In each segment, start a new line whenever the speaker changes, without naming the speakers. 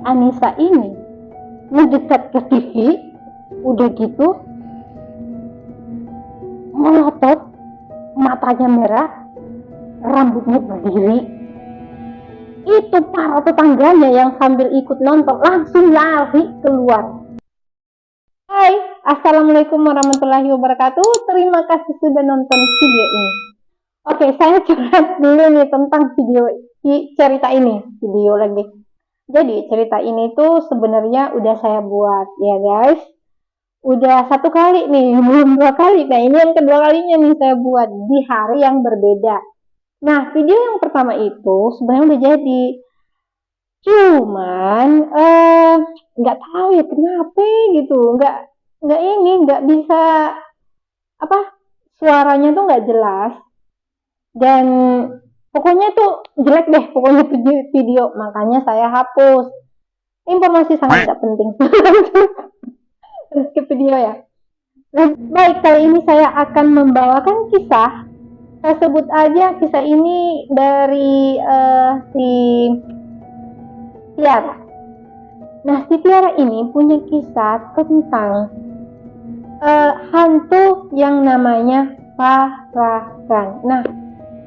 Anissa ini mendekat ke TV, udah gitu melotot, matanya merah, rambutnya berdiri. Itu para tetangganya yang sambil ikut nonton langsung lari keluar. Hai, assalamualaikum warahmatullahi wabarakatuh. Terima kasih sudah nonton video ini. Oke, saya curhat dulu nih tentang cerita ini. Jadi cerita ini tuh sebenarnya udah saya buat ya guys. Udah satu kali nih, belum dua kali. Nah ini yang kedua kalinya nih saya buat di hari yang berbeda. Nah video yang pertama itu sebenarnya udah jadi. Cuman nggak tahu ya kenapa gitu, nggak bisa apa, suaranya tuh nggak jelas dan pokoknya tuh jelek deh pokoknya video, makanya saya hapus. Informasi sangat tidak penting. Skip video ya. Baik, kali ini saya akan membawakan kisah. Saya sebut aja kisah ini dari si Tiara. Nah, si Tiara ini punya kisah tentang hantu yang namanya Parakan. Nah,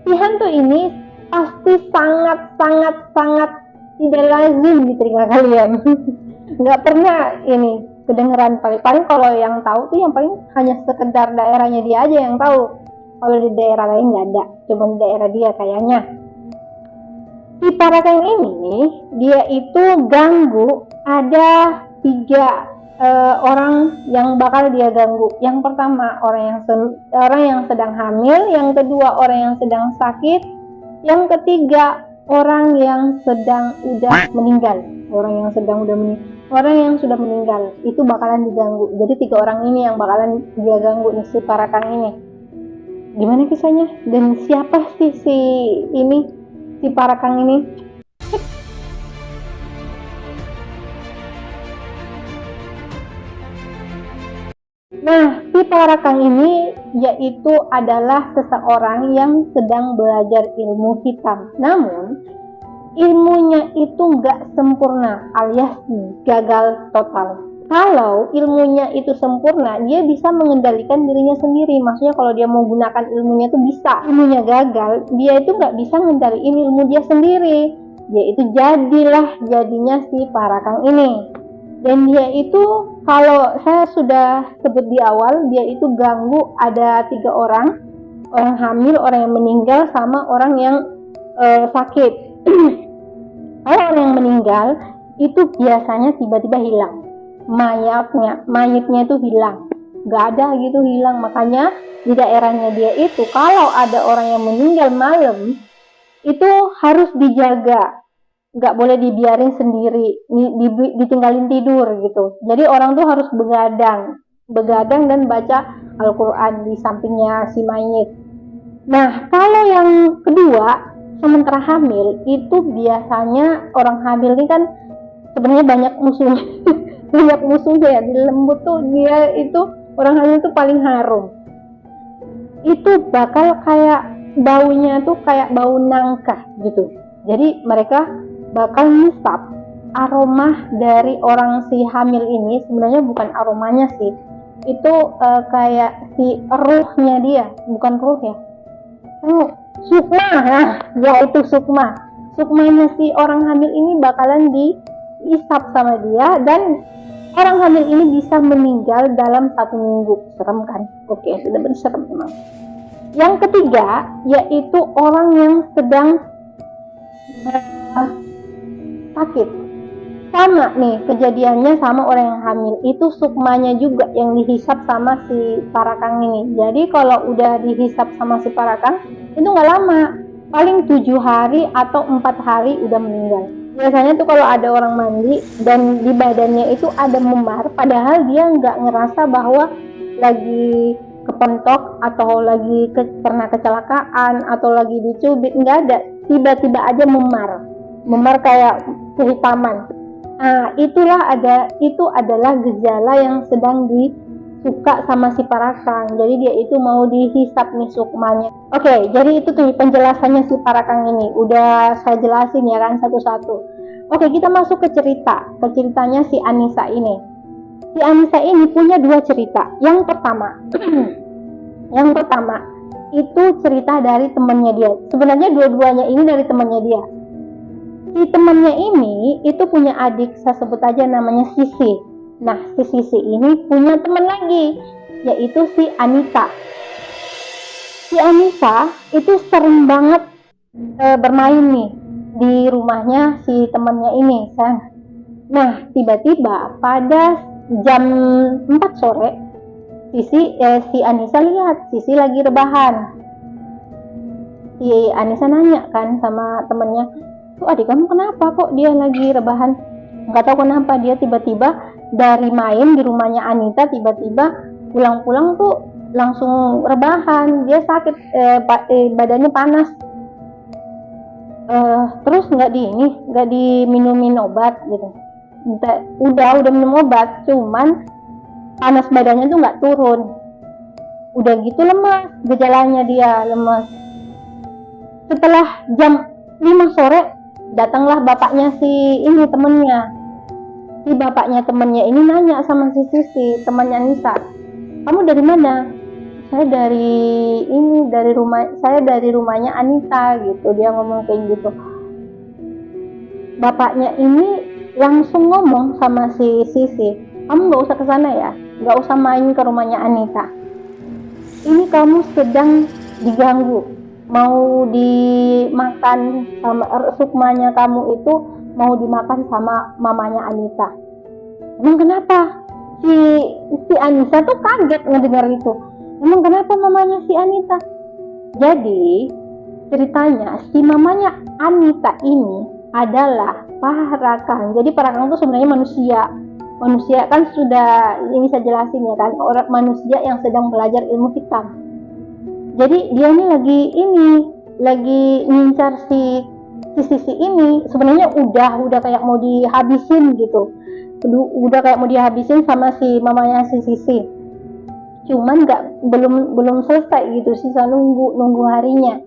si hantu ini pasti sangat tidak lazim di telinga kalian. Nggak pernah ini kedengeran, paling kalau yang tahu tuh yang paling hanya sekedar daerahnya dia aja yang tahu. Kalau di daerah lain nggak ada, cuma di daerah dia kayaknya. Si Parakan ini dia itu ganggu, ada 3 orang yang bakal dia ganggu. Yang pertama orang yang sedang hamil, yang kedua orang yang sedang sakit, yang ketiga orang yang sedang udah meninggal. Orang yang sudah meninggal itu bakalan diganggu. Jadi 3 orang ini yang bakalan dia ganggu nih, si Parakan ini. Gimana kisahnya dan siapa sih si Parakan ini? Nah, si Parakan ini yaitu adalah seseorang yang sedang belajar ilmu hitam. Namun, ilmunya itu nggak sempurna alias gagal total. Kalau ilmunya itu sempurna, dia bisa mengendalikan dirinya sendiri. Maksudnya kalau dia mau gunakan ilmunya itu bisa. Ilmunya gagal, dia itu nggak bisa mengendalikan ilmu dia sendiri. Dia itu jadinya si Parakan ini. Dan dia itu, kalau saya sudah sebut di awal, dia itu ganggu ada 3 orang. Orang hamil, orang yang meninggal, sama orang yang sakit. Kalau orang yang meninggal, itu biasanya tiba-tiba hilang. Mayatnya itu hilang, nggak ada gitu, hilang. Makanya di daerahnya dia itu kalau ada orang yang meninggal malam itu harus dijaga, nggak boleh dibiarin sendiri, ditinggalin tidur gitu. Jadi orang tuh harus begadang dan baca Al-Quran di sampingnya si mayit. Nah kalau yang kedua, sementara hamil, itu biasanya orang hamil ini kan sebenarnya banyak musuhnya ya. Di lembut tuh dia itu orang hamil tuh paling harum. Itu bakal kayak baunya tuh kayak bau nangka gitu. Jadi mereka bakal ngisap aroma dari orang si hamil ini. Sebenarnya bukan aromanya sih, itu kayak si ruhnya dia, bukan ruh ya. Sukma, ya itu sukmanya si orang hamil ini bakalan diisap sama dia, dan orang hamil ini bisa meninggal dalam 1 minggu. Serem kan? Oke, sudah berserem memang. Yang ketiga yaitu orang yang sedang sakit. Sama nih kejadiannya sama orang yang hamil, itu sukmanya juga yang dihisap sama si Parakan ini. Jadi kalau udah dihisap sama si Parakan itu nggak lama, paling 7 hari atau 4 hari udah meninggal. Biasanya tuh kalau ada orang mandi dan di badannya itu ada memar, padahal dia nggak ngerasa bahwa lagi kepentok atau lagi pernah kecelakaan atau lagi dicubit, nggak ada. Tiba-tiba aja memar kayak kehitaman. Nah itu adalah gejala yang sedang disuka sama si Parakan. Jadi dia itu mau dihisap nih sukmanya. Oke, jadi itu tuh penjelasannya si Parakan ini. Udah saya jelasin ya kan satu-satu. Oke, kita masuk ke ceritanya si Anissa ini. Si Anissa ini punya dua cerita. Yang pertama, yang pertama itu cerita dari temannya dia. Sebenarnya dua-duanya ini dari temannya dia. Si temannya ini itu punya adik, saya sebut aja namanya Sisi. Nah, si Sisi ini punya teman lagi, yaitu si Anissa. Si Anissa itu sering banget bermain nih di rumahnya si temannya ini, sayang. Nah, tiba-tiba pada jam 4 sore si Anissa lihat Sisi lagi rebahan. Si Anissa nanya kan sama temennya, tuh adik kamu kenapa kok dia lagi rebahan? Nggak tahu kenapa dia tiba-tiba dari main di rumahnya Anita, tiba-tiba pulang-pulang tuh langsung rebahan. Dia sakit, badannya panas. Terus nggak diminumin obat gitu. Udah minum obat, cuman panas badannya tuh nggak turun. Udah gitu lemas, gejalanya dia lemas. Setelah jam 5 sore datanglah bapaknya si ini temennya. Si bapaknya temennya ini nanya sama si Sisi, temannya Nisa, kamu dari mana? Saya dari rumahnya Anita gitu. Dia ngomong kayak gitu. Bapaknya ini langsung ngomong sama si Sisi, kamu nggak usah kesana ya, nggak usah main ke rumahnya Anita. Ini kamu sedang diganggu, mau dimakan sama sukmanya kamu itu mau dimakan sama mamanya Anita. Emang kenapa? Si Anissa tuh kaget ngedengar itu. Emang kenapa mamanya si Anita? Jadi ceritanya si mamanya Anita ini adalah Parakang. Jadi Parakang itu sebenarnya manusia kan sudah ini saya jelasin ya kan, orang manusia yang sedang belajar ilmu hitam. Jadi dia ini lagi ngincar si Sisi ini. Sebenarnya udah kayak mau dihabisin gitu. Udah kayak mau dihabisin sama si mamanya si Sisi. Cuman belum selesai gitu, sisa nunggu harinya.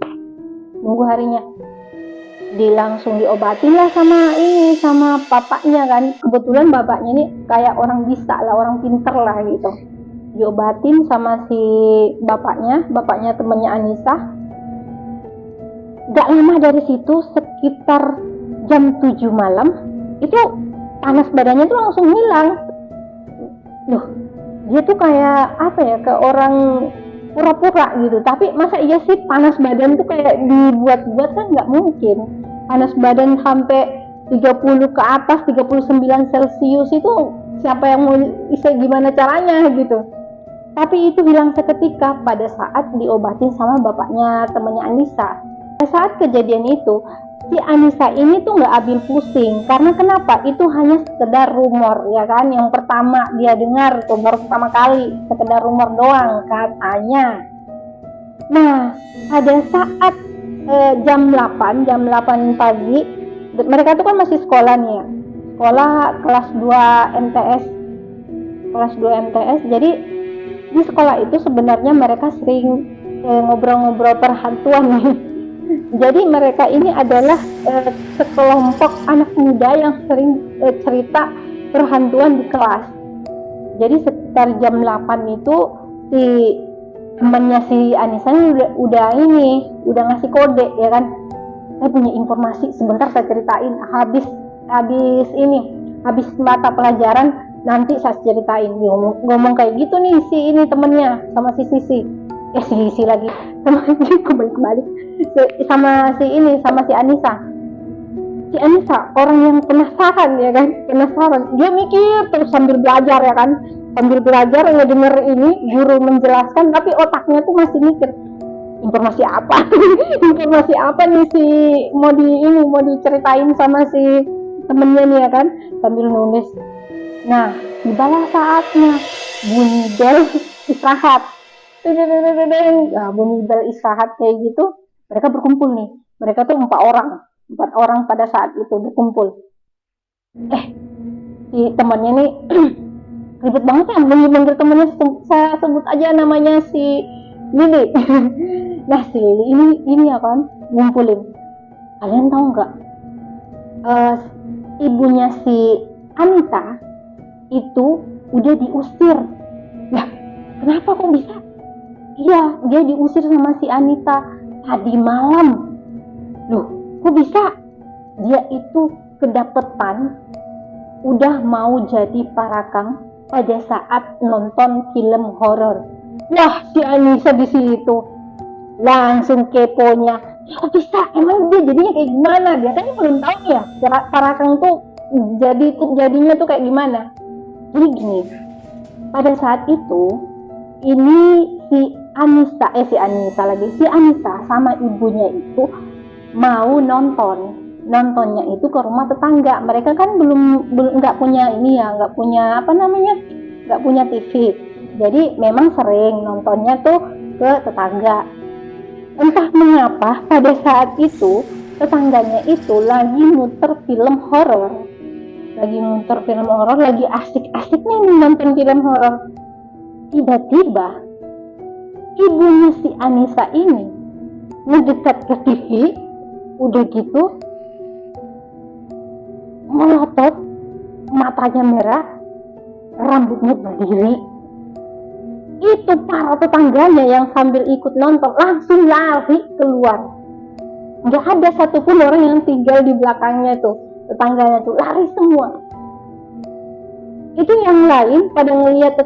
Langsung diobatin lah sama bapaknya kan. Kebetulan bapaknya ini kayak orang bisa lah, orang pinter lah gitu. Diobatin sama si bapaknya temennya Anissa. Gak lama dari situ, sekitar jam 7 malam itu panas badannya tuh langsung hilang. Loh, dia tuh kayak apa ya, ke orang pura-pura gitu. Tapi masa iya sih panas badan tuh kayak dibuat-buat? Kan nggak mungkin. Panas badan sampai 30 ke atas, 39 Celcius itu siapa yang mau gimana caranya gitu. Tapi itu hilang seketika pada saat diobatin sama bapaknya temannya Anissa. Pada saat kejadian itu, si Anissa ini tuh nggak ambil pusing. Karena kenapa? Itu hanya sekedar rumor ya kan. Yang pertama dia dengar tuh, baru pertama kali, sekedar rumor doang katanya. Nah, pada saat jam 8 pagi, mereka tuh kan masih sekolah nih ya. Sekolah kelas 2 MTS. Jadi di sekolah itu sebenarnya mereka sering ngobrol-ngobrol perhantuan nih. Jadi mereka ini adalah sekelompok anak muda yang sering cerita perhantuan di kelas. Jadi sekitar jam 8 itu si temannya si Anissa udah ngasih kode ya kan. Saya punya informasi, sebentar saya ceritain. Habis mata pelajaran nanti saya ceritain. Ngomong kayak gitu nih si ini temennya sama si Sisi. Si lagi sama kebalik sama si Anissa. Si Anissa orang yang penasaran ya kan, dia mikir terus sambil belajar ya kan, ngedenger ini guru menjelaskan, tapi otaknya tuh masih mikir informasi apa nih mau diceritain sama si temennya nih ya kan, sambil nulis. Nah, tibalah saatnya bunyi bel istirahat. Nah, bunyi bel istirahat kayak gitu, mereka berkumpul nih. Mereka tuh 4 orang pada saat itu berkumpul. Si temannya nih ribet banget ya manggil temannya. Saya sebut aja namanya si Lili. Nah, si Lili ini ya kan ngumpulin. Kalian tahu nggak? ibunya si Anita itu udah diusir. Nah, kenapa kok bisa? Iya, dia diusir sama si Anita tadi malam. Loh, kok bisa? Dia itu kedapetan udah mau jadi parakang pada saat nonton film horor. Wah, si Anissa di situ langsung keponya. Kok bisa? Emang dia jadinya kayak gimana? Dia kan belum tahu ya, parakang tuh jadinya tuh kayak gimana. Jadi gini, pada saat itu ini si Anissa sama ibunya itu mau nontonnya itu ke rumah tetangga. Mereka kan belum nggak punya ini ya, nggak punya nggak punya TV. Jadi memang sering nontonnya tuh ke tetangga. Entah mengapa pada saat itu tetangganya itu lagi muter film horor, lagi asik-asiknya nonton film horor. Tiba-tiba ibunya si Anissa ini mendekat ke TV, udah gitu melotot, matanya merah, rambutnya berdiri. Itu para tetangganya yang sambil ikut nonton langsung lari keluar. Nggak ada satupun orang yang tinggal di belakangnya tuh, tetangganya tuh lari semua. Itu yang lain pada ngelihat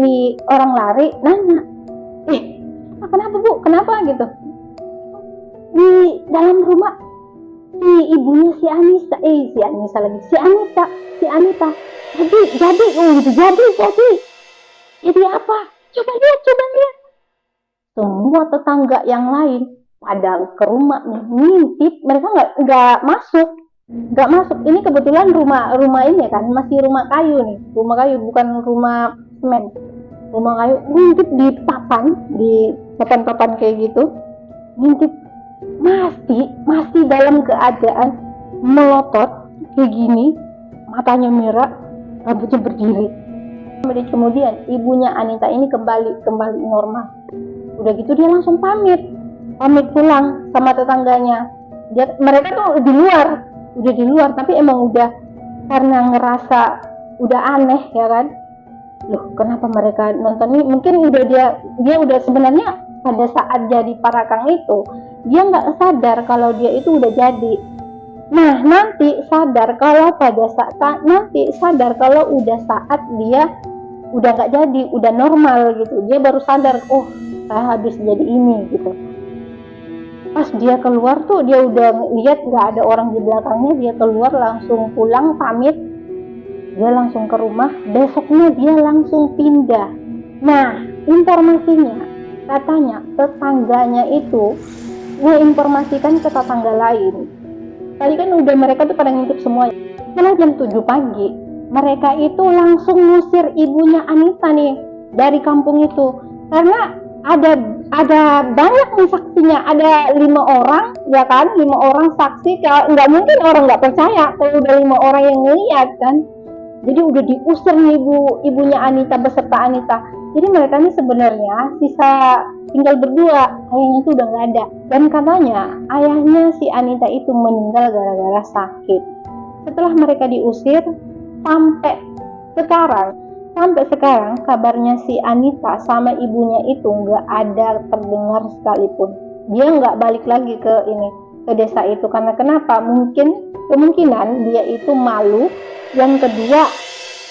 nih orang lari, nanya, kenapa bu, kenapa gitu? Di dalam rumah si ibunya si Anissa jadi apa, coba lihat. Semua tetangga yang lain pada ke rumah nih, ngintip. Mereka nggak masuk. Ini kebetulan rumah ini kan masih rumah kayu nih, bukan rumah semen, rumah kayu. Ngintip di papan kayak gitu, ngintip masih dalam keadaan melotot kayak gini, matanya merah, rambutnya berdiri. Kemudian ibunya Anita ini kembali normal. Udah gitu dia langsung pamit pulang sama tetangganya. Mereka tuh udah di luar, tapi emang udah karena ngerasa udah aneh ya kan. Loh, kenapa mereka nonton ini? Mungkin udah dia udah sebenarnya pada saat jadi parakang itu dia nggak sadar kalau dia itu udah jadi. Nah, nanti sadar kalau udah saat dia udah nggak jadi, udah normal gitu. Dia baru sadar, oh saya habis jadi ini gitu. Pas dia keluar tuh dia udah lihat nggak ada orang di belakangnya, dia keluar langsung pulang pamit, dia langsung ke rumah. Besoknya dia langsung pindah. Nah, informasinya katanya tetangganya itu menginformasikan ke tetangga lain. Tadi kan udah mereka tuh pada ngintip semua. Setelah jam 7 pagi mereka itu langsung ngusir ibunya Anita nih dari kampung itu, karena ada banyak nih saksinya, ada 5 orang ya kan, 5 orang saksi. Nggak mungkin orang nggak percaya kalau udah 5 orang yang ngeliat kan. Jadi udah diusir nih ibunya Anita beserta Anita. Jadi mereka ini sebenarnya sisa tinggal berdua, ayahnya itu udah nggak ada. Dan katanya ayahnya si Anita itu meninggal gara-gara sakit. Setelah mereka diusir, sampai sekarang kabarnya si Anita sama ibunya itu nggak ada terdengar sekalipun. Dia nggak balik lagi ke desa itu. Karena kenapa? Kemungkinan dia itu malu, yang kedua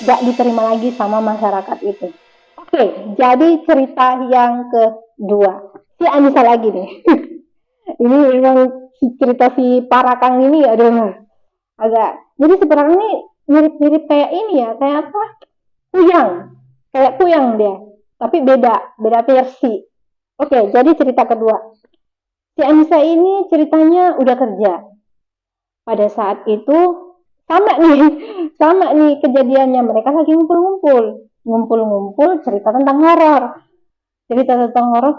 nggak diterima lagi sama masyarakat itu. Oke, jadi cerita yang kedua, si Anissa lagi nih. Ini memang cerita si Parakang ini, aduh, agak. Jadi si Parakang ini mirip kayak ini ya, kayak apa? Kayak kuyang dia, tapi beda versi. Oke, jadi cerita kedua. Si Anissa ini ceritanya udah kerja. Pada saat itu sama nih kejadiannya, mereka lagi ngumpul cerita tentang horor.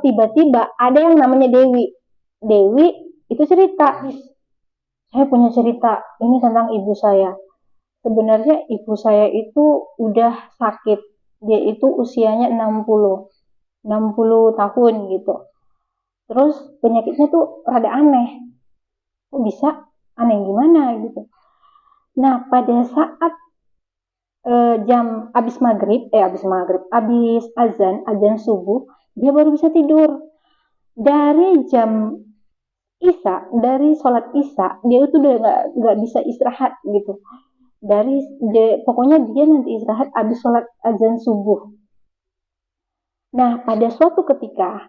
Tiba-tiba ada yang namanya Dewi itu cerita, saya punya cerita ini tentang ibu saya. Sebenarnya ibu saya itu udah sakit, dia itu usianya 60 tahun gitu. Terus penyakitnya tuh rada aneh. Kok bisa? Aneh gimana gitu. Nah, pada saat jam habis azan subuh, dia baru bisa tidur. Dari jam dari sholat isya, dia itu udah nggak bisa istirahat gitu. Pokoknya dia nanti istirahat habis sholat azan subuh. Nah, pada suatu ketika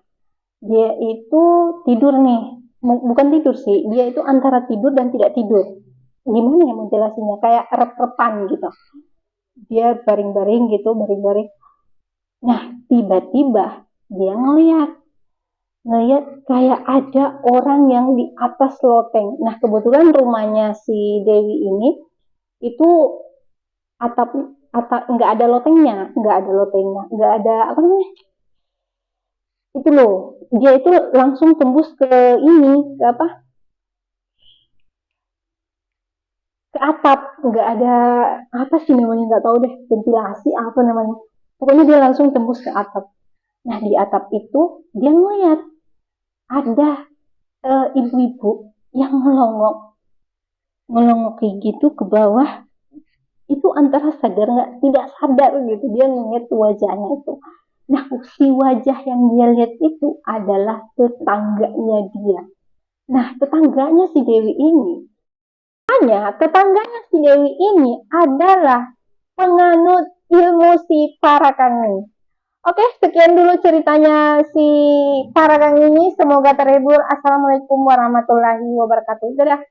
dia itu tidur nih, bukan tidur sih, dia itu antara tidur dan tidak tidur. Gimana ya mau jelasinnya? Kayak rep-repan gitu. Dia baring-baring gitu, baring-baring. Nah, tiba-tiba dia ngeliat kayak ada orang yang di atas loteng. Nah, kebetulan rumahnya si Dewi ini itu atap atap nggak ada lotengnya, nggak ada apa namanya, itu loh, dia itu langsung tembus ke ini, ke apa, ke atap, nggak ada apa sih namanya, nggak tahu deh, ventilasi apa namanya, pokoknya dia langsung tembus ke atap. Nah, di atap itu dia ngeliat ada ibu-ibu yang ngelongok kayak gitu ke bawah. Itu antara sadar nggak tidak sadar gitu, dia ngeliat wajahnya itu. Nah, si wajah yang dia lihat itu adalah tetangganya dia. Nah, tetangganya si Dewi ini adalah penganut ilmu si Parakang ini. Oke, sekian dulu ceritanya si Parakang ini. Semoga terhibur. Assalamualaikum warahmatullahi wabarakatuh. Dadah.